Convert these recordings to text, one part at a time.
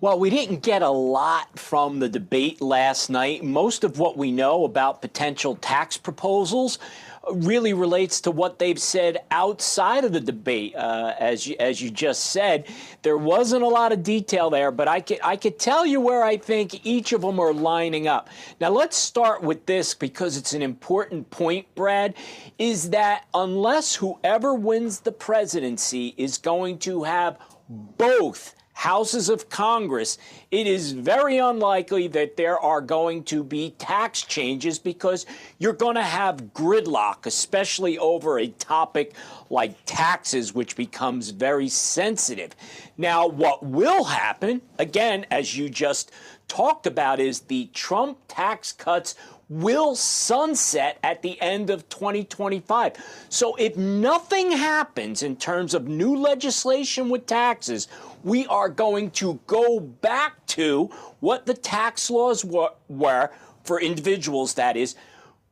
Well, we didn't get a lot from the debate last night. Most of what we know about potential tax proposals really relates to what they've said outside of the debate. As you just said, there wasn't a lot of detail there, but I could tell you where I think each of them are lining up. Now, let's start with this because it's an important point, Brad, is that unless whoever wins the presidency is going to have both houses of Congress, it is very unlikely that there are going to be tax changes because you're going to have gridlock, especially over a topic like taxes, which becomes very sensitive. Now, what will happen, again, as you just talked about, is the Trump tax cuts will sunset at the end of 2025. So if nothing happens in terms of new legislation with taxes, we are going to go back to what the tax laws were for individuals, that is,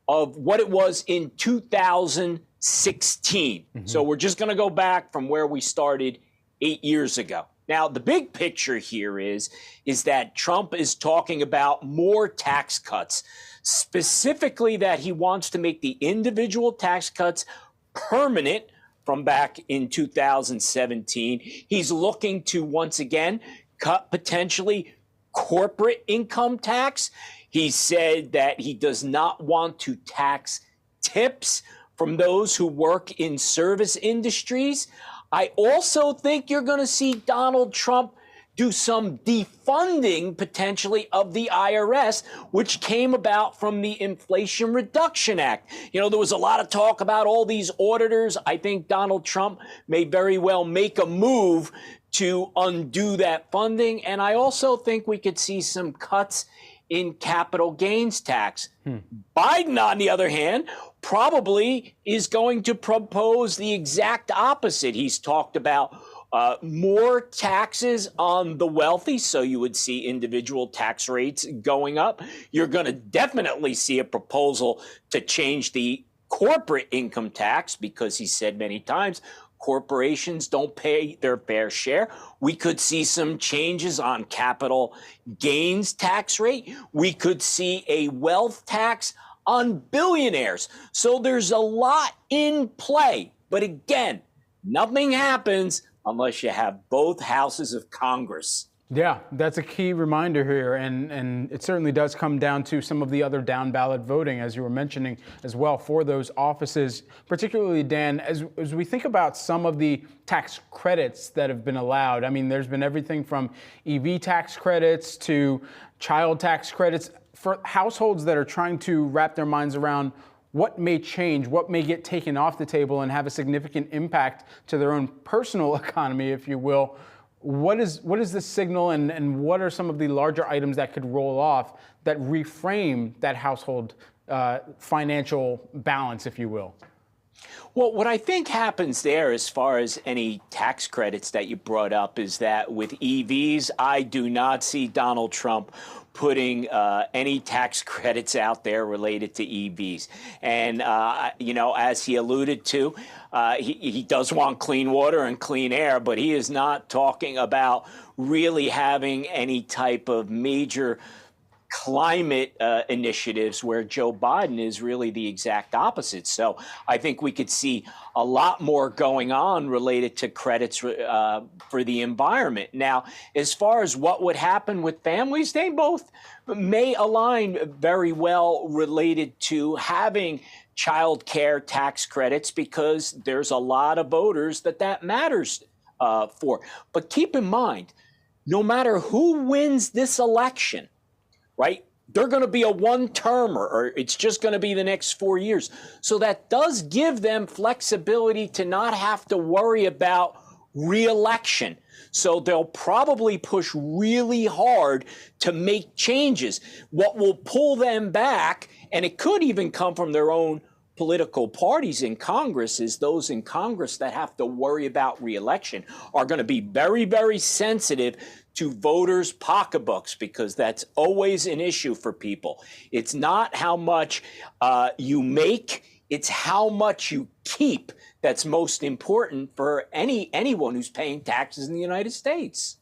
of what it was in 2016. So we're just going to go back from where we started 8 years ago. Now, the big picture here is that Trump is talking about more tax cuts, specifically that he wants to make the individual tax cuts permanent from back in 2017. He's looking to, once again, cut potentially corporate income tax. He said that he does not want to tax tips from those who work in service industries. I also think you're going to see Donald Trump do some defunding potentially of the IRS, which came about from the Inflation Reduction Act. You know, there was a lot of talk about all these auditors. I think Donald Trump may very well make a move to undo that funding. And I also think we could see some cuts in capital gains tax. Biden, on the other hand, probably is going to propose the exact opposite. He's talked about more taxes on the wealthy, so you would see individual tax rates going up. You're going to definitely see a proposal to change the corporate income tax because he said many times corporations don't pay their fair share. We could see some changes on capital gains tax rate. We could see a wealth tax on billionaires. So there's a lot in play. But again, nothing happens unless you have both houses of Congress. Yeah, that's a key reminder here, and it certainly does come down to some of the other down ballot voting, as you were mentioning as well, for those offices, particularly, Dan, as we think about some of the tax credits that have been allowed. I mean, there's been everything from EV tax credits to child tax credits for households that are trying to wrap their minds around what may change, what may get taken off the table and have a significant impact to their own personal economy, if you will. What is the signal and what are some of the larger items that could roll off that reframe that household financial balance, if you will? Well, what I think happens there as far as any tax credits that you brought up is that with EVs, I do not see Donald Trump putting any tax credits out there related to EVs. And, you know, as he alluded to, he does want clean water and clean air, but he is not talking about really having any type of major climate initiatives where Joe Biden is really the exact opposite. So I think we could see a lot more going on related to credits for the environment. Now, as far as what would happen with families, they both may align very well related to having child care tax credits because there's a lot of voters that matters for. But keep in mind, no matter who wins this election, right? They're going to be a one-termer, or it's just going to be the next 4 years. So that does give them flexibility to not have to worry about re-election. So they'll probably push really hard to make changes. What will pull them back, and it could even come from their own political parties in Congress, is those in Congress that have to worry about re-election are going to be very, very sensitive to voters' pocketbooks because that's always an issue for people. It's not how much you make, it's how much you keep that's most important for anyone who's paying taxes in the United States.